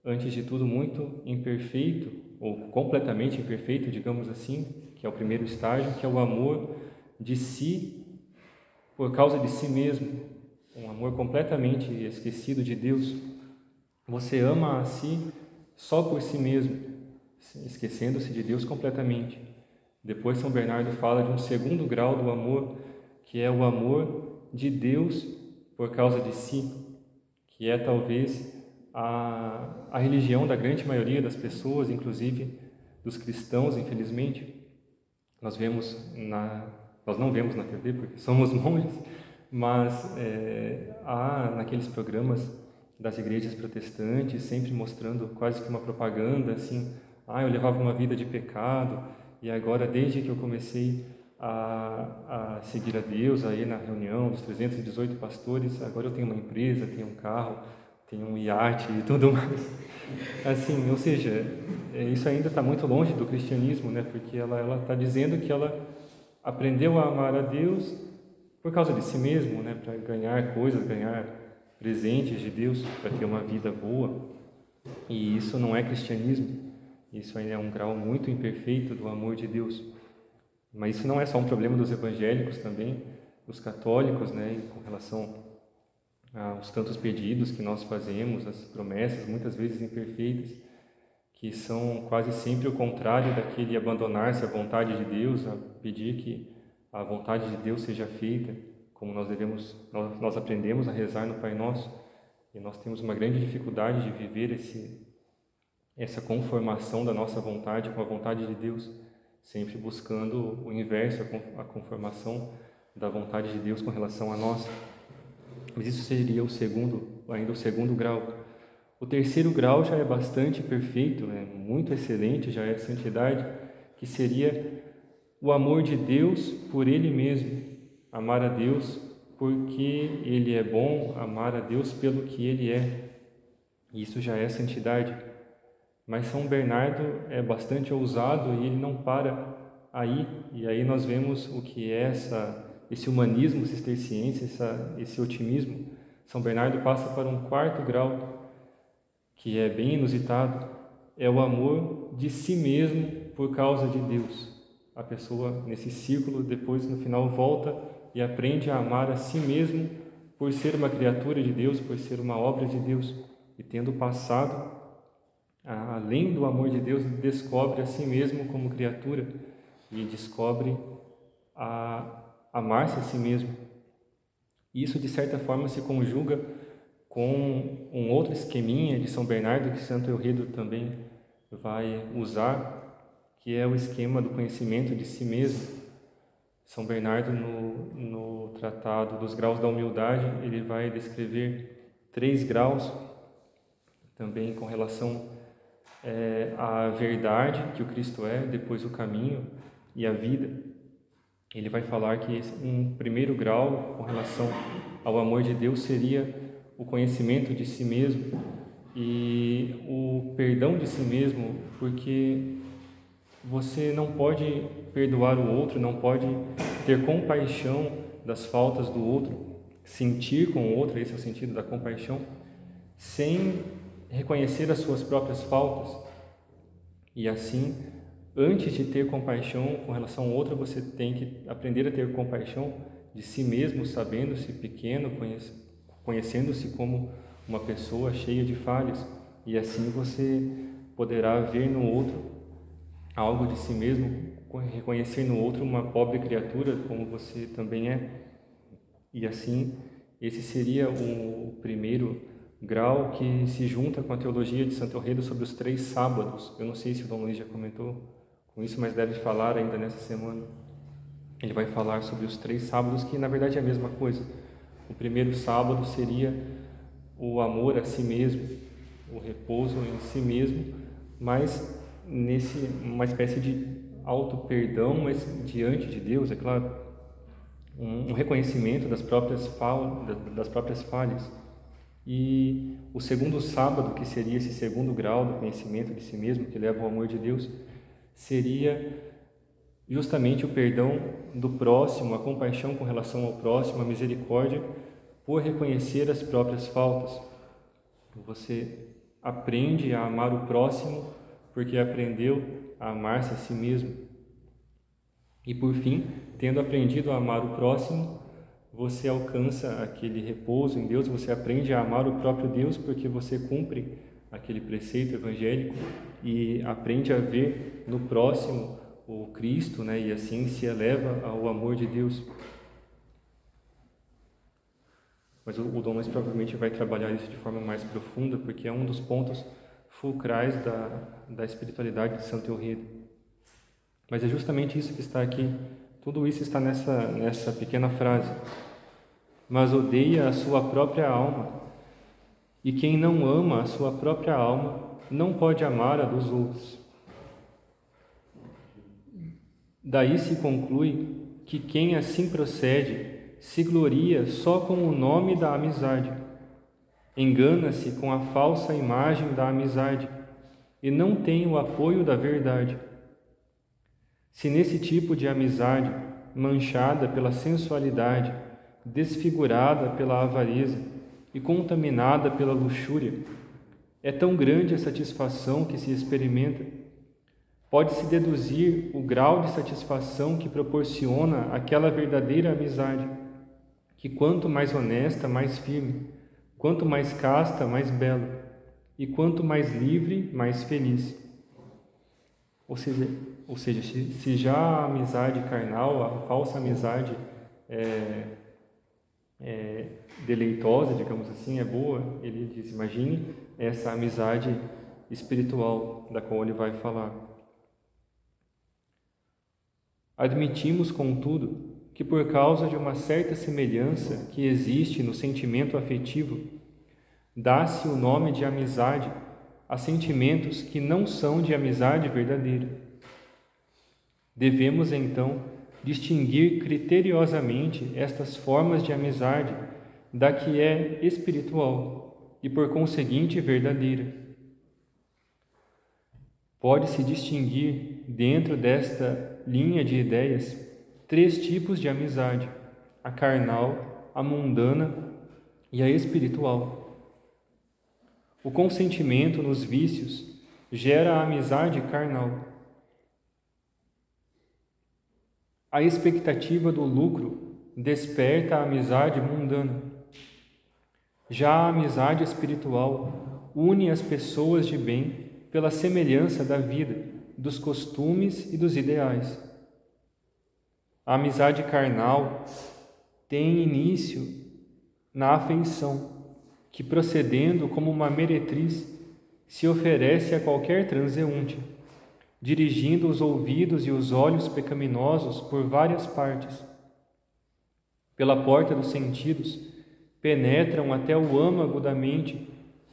antes de tudo, muito imperfeito, ou completamente imperfeito, digamos assim, que é o primeiro estágio, que é o amor de si por causa de si mesmo, um amor completamente esquecido de Deus. Você ama a si só por si mesmo, esquecendo-se de Deus completamente. Depois São Bernardo fala de um segundo grau do amor, que é o amor de Deus por causa de si, que é talvez a religião da grande maioria das pessoas, inclusive dos cristãos, infelizmente. Nós não vemos na TV porque somos monges, mas há naqueles programas das igrejas protestantes sempre mostrando quase que uma propaganda assim, eu levava uma vida de pecado e agora desde que eu comecei a seguir a Deus aí na reunião dos 318 pastores, agora eu tenho uma empresa, tenho um carro, tenho um iate e tudo mais. Assim, ou seja, isso ainda está muito longe do cristianismo, né? Porque ela está dizendo que ela aprendeu a amar a Deus por causa de si mesmo, né? Para ganhar coisas, ganhar presentes de Deus, para ter uma vida boa. E isso não é cristianismo. Isso ainda é um grau muito imperfeito do amor de Deus. Mas isso não é só um problema dos evangélicos também, dos católicos, né? Com relação aos tantos pedidos que nós fazemos, as promessas, muitas vezes imperfeitas, que são quase sempre o contrário daquele abandonar-se à vontade de Deus, a pedir que a vontade de Deus seja feita, como nós aprendemos a rezar no Pai Nosso, e nós temos uma grande dificuldade de viver essa conformação da nossa vontade com a vontade de Deus, sempre buscando o inverso, a conformação da vontade de Deus com relação a nós. Mas isso seria ainda o segundo grau. O terceiro grau já é bastante perfeito, é muito excelente, já é a santidade, que seria o amor de Deus por Ele mesmo. Amar a Deus porque Ele é bom, amar a Deus pelo que Ele é. Isso já é santidade. Mas São Bernardo é bastante ousado e ele não para aí. E aí nós vemos o que é esse humanismo cisterciense, esse otimismo. São Bernardo passa para um quarto grau, que é bem inusitado, é o amor de si mesmo por causa de Deus. A pessoa, nesse círculo, depois no final volta e aprende a amar a si mesmo por ser uma criatura de Deus, por ser uma obra de Deus. E tendo passado, além do amor de Deus, descobre a si mesmo como criatura e descobre amar-se a si mesmo. Isso, de certa forma, se conjuga com um outro esqueminha de São Bernardo, que Santo Eurido também vai usar, que é o esquema do conhecimento de si mesmo. São Bernardo, no Tratado dos Graus da Humildade, ele vai descrever 3 graus, também com relação à verdade, que o Cristo é, depois o caminho e a vida. Ele vai falar que um primeiro grau com relação ao amor de Deus seria o conhecimento de si mesmo e o perdão de si mesmo, porque você não pode perdoar o outro, não pode ter compaixão das faltas do outro, sentir com o outro, esse é o sentido da compaixão, sem reconhecer as suas próprias faltas. E assim, antes de ter compaixão com relação ao outro, você tem que aprender a ter compaixão de si mesmo, sabendo-se pequeno, conhecendo-se como uma pessoa cheia de falhas. E assim você poderá ver no outro algo de si mesmo, reconhecer no outro uma pobre criatura, como você também é. E assim, esse seria o primeiro grau que se junta com a teologia de Santo Eurido sobre os 3 sábados. Eu não sei se o Dom Luiz já comentou com isso, mas deve falar ainda nessa semana. Ele vai falar sobre os 3 sábados, que na verdade é a mesma coisa. O primeiro sábado seria o amor a si mesmo, o repouso em si mesmo, mas uma espécie de auto-perdão, mas diante de Deus, é claro, um reconhecimento das próprias falhas. E o segundo sábado, que seria esse segundo grau do conhecimento de si mesmo, que leva ao amor de Deus, seria justamente o perdão do próximo, a compaixão com relação ao próximo, a misericórdia por reconhecer as próprias faltas. Você aprende a amar o próximo porque aprendeu a amar-se a si mesmo. E por fim, tendo aprendido a amar o próximo, você alcança aquele repouso em Deus, você aprende a amar o próprio Deus porque você cumpre aquele preceito evangélico e aprende a ver no próximo o Cristo, né? E assim se eleva ao amor de Deus. Mas o Dom Luiz provavelmente vai trabalhar isso de forma mais profunda, porque é um dos pontos fulcrais da espiritualidade de Santo Eulredo. Mas é justamente isso que está aqui. Tudo isso está nessa pequena frase. Mas odeia a sua própria alma, e quem não ama a sua própria alma não pode amar a dos outros. Daí se conclui que quem assim procede se gloria só com o nome da amizade, engana-se com a falsa imagem da amizade e não tem o apoio da verdade. Se nesse tipo de amizade, manchada pela sensualidade, desfigurada pela avareza e contaminada pela luxúria, é tão grande a satisfação que se experimenta, pode-se deduzir o grau de satisfação que proporciona aquela verdadeira amizade, que quanto mais honesta, mais firme, quanto mais casta, mais bela, e quanto mais livre, mais feliz. Ou seja, se já a amizade carnal, a falsa amizade é deleitosa, digamos assim, é boa, ele diz, imagine essa amizade espiritual da qual ele vai falar. Admitimos, contudo, que por causa de uma certa semelhança que existe no sentimento afetivo, dá-se o nome de amizade a sentimentos que não são de amizade verdadeira. Devemos, então, distinguir criteriosamente estas formas de amizade da que é espiritual e, por conseguinte, verdadeira. Pode-se distinguir, dentro desta linha de ideias, 3 tipos de amizade: a carnal, a mundana e a espiritual. O consentimento nos vícios gera a amizade carnal. A expectativa do lucro desperta a amizade mundana. Já a amizade espiritual une as pessoas de bem pela semelhança da vida, dos costumes e dos ideais. A amizade carnal tem início na afeição, que, procedendo como uma meretriz, se oferece a qualquer transeunte, dirigindo os ouvidos e os olhos pecaminosos por várias partes. Pela porta dos sentidos, penetram até o âmago da mente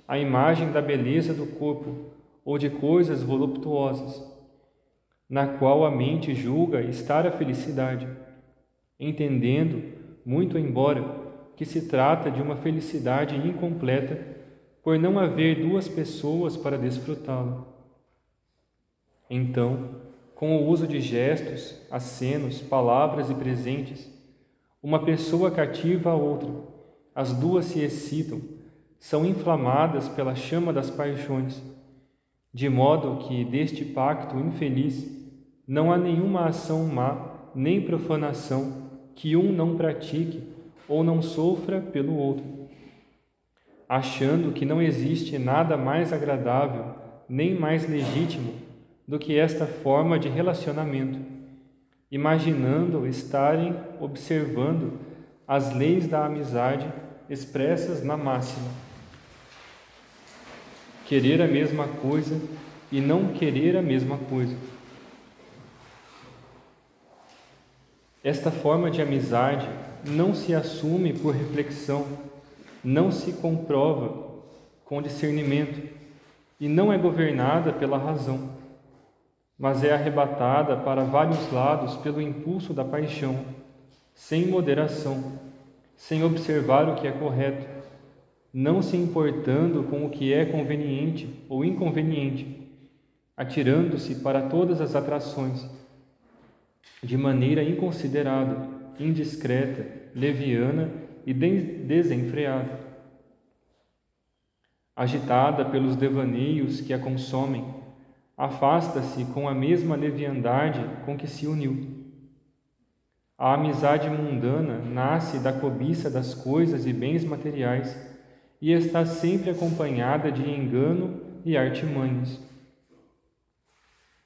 a imagem da beleza do corpo ou de coisas voluptuosas, na qual a mente julga estar a felicidade, entendendo, muito embora, que se trata de uma felicidade incompleta por não haver 2 pessoas para desfrutá-la. Então, com o uso de gestos, acenos, palavras e presentes, uma pessoa cativa a outra, as 2 se excitam, são inflamadas pela chama das paixões, de modo que deste pacto infeliz não há nenhuma ação má nem profanação que um não pratique ou não sofra pelo outro, achando que não existe nada mais agradável nem mais legítimo do que esta forma de relacionamento, imaginando estarem observando as leis da amizade expressas na máxima: querer a mesma coisa e não querer a mesma coisa. Esta forma de amizade não se assume por reflexão, não se comprova com discernimento e não é governada pela razão, mas é arrebatada para vários lados pelo impulso da paixão, sem moderação, sem observar o que é correto, não se importando com o que é conveniente ou inconveniente, atirando-se para todas as atrações, de maneira inconsiderada, indiscreta, leviana e desenfreada. agitada pelos devaneios que a consomem, afasta-se com a mesma leviandade com que se uniu. A amizade mundana nasce da cobiça das coisas e bens materiais e está sempre acompanhada de engano e artimanhas.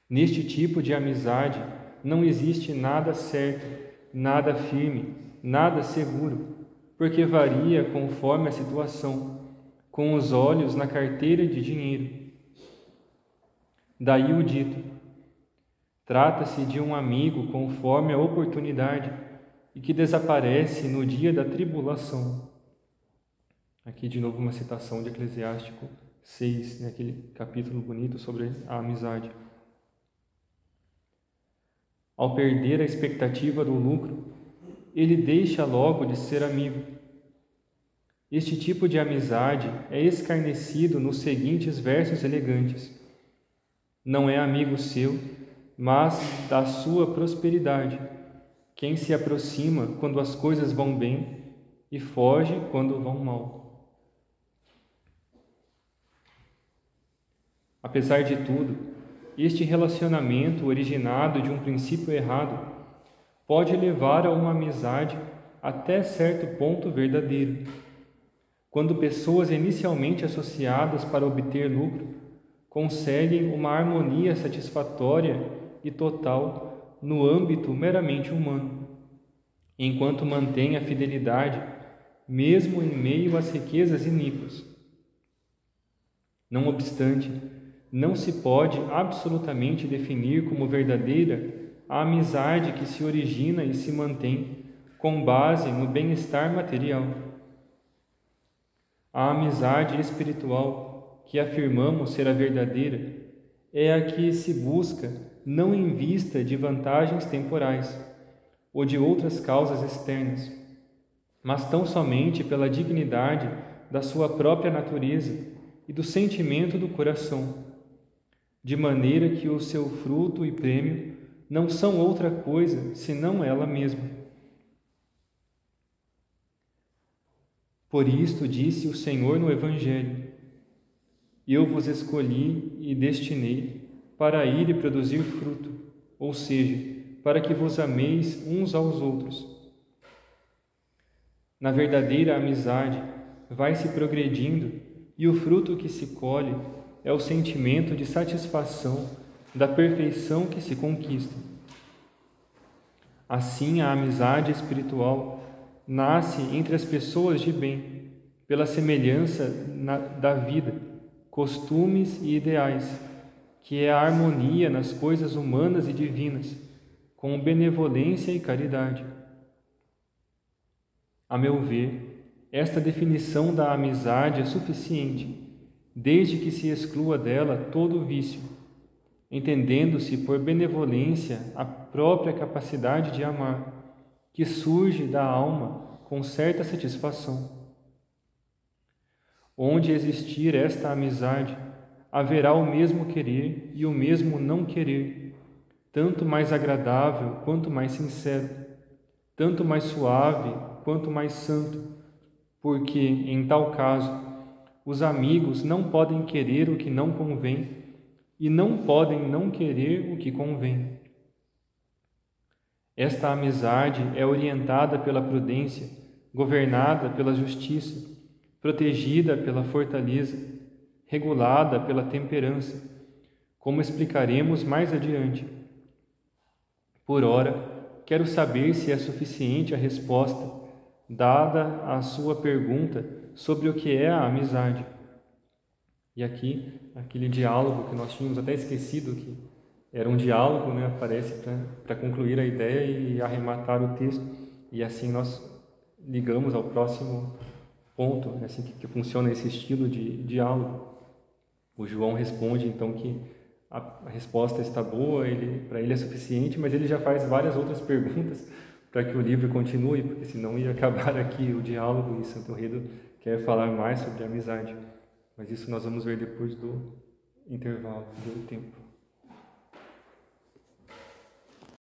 Neste tipo de amizade não existe nada certo, nada firme, nada seguro, porque varia conforme a situação, com os olhos na carteira de dinheiro. Daí o dito: trata-se de um amigo conforme a oportunidade e que desaparece no dia da tribulação. Aqui de novo uma citação de Eclesiástico 6, aquele capítulo bonito sobre a amizade. Ao perder a expectativa do lucro, ele deixa logo de ser amigo. Este tipo de amizade é escarnecido nos seguintes versos elegantes: não é amigo seu, mas da sua prosperidade, quem se aproxima quando as coisas vão bem e foge quando vão mal. Apesar de tudo, este relacionamento originado de um princípio errado pode levar a uma amizade até certo ponto verdadeiro. Quando pessoas inicialmente associadas para obter lucro conseguem uma harmonia satisfatória e total no âmbito meramente humano, enquanto mantêm a fidelidade mesmo em meio às riquezas iníquas. Não obstante, não se pode absolutamente definir como verdadeira a amizade que se origina e se mantém com base no bem-estar material. A amizade espiritual, que afirmamos ser a verdadeira, é a que se busca não em vista de vantagens temporais ou de outras causas externas, mas tão somente pela dignidade da sua própria natureza e do sentimento do coração, de maneira que o seu fruto e prêmio não são outra coisa senão ela mesma. Por isto disse o Senhor no Evangelho: eu vos escolhi e destinei para ir e produzir fruto, ou seja, para que vos ameis uns aos outros. Na verdadeira amizade, vai-se progredindo e o fruto que se colhe é o sentimento de satisfação da perfeição que se conquista. Assim, a amizade espiritual nasce entre as pessoas de bem, pela semelhança da vida, costumes e ideais, que é a harmonia nas coisas humanas e divinas, com benevolência e caridade. A meu ver, esta definição da amizade é suficiente, desde que se exclua dela todo vício, entendendo-se por benevolência a própria capacidade de amar, que surge da alma com certa satisfação. Onde existir esta amizade, haverá o mesmo querer e o mesmo não querer, tanto mais agradável quanto mais sincero, tanto mais suave quanto mais santo, porque, em tal caso, os amigos não podem querer o que não convém e não podem não querer o que convém. Esta amizade é orientada pela prudência, governada pela justiça, protegida pela fortaleza, regulada pela temperança, como explicaremos mais adiante. Por ora, quero saber se é suficiente a resposta dada à sua pergunta sobre o que é a amizade. E aqui, aquele diálogo que nós tínhamos até esquecido que era um diálogo, aparece para concluir a ideia e arrematar o texto. E assim nós ligamos ao próximo ponto, assim que funciona esse estilo de diálogo. O João responde então que a resposta está boa, para ele é suficiente, mas ele já faz várias outras perguntas para que o livro continue, porque senão ia acabar aqui o diálogo e Santo Redo quer falar mais sobre a amizade. Mas isso nós vamos ver depois do intervalo, do tempo.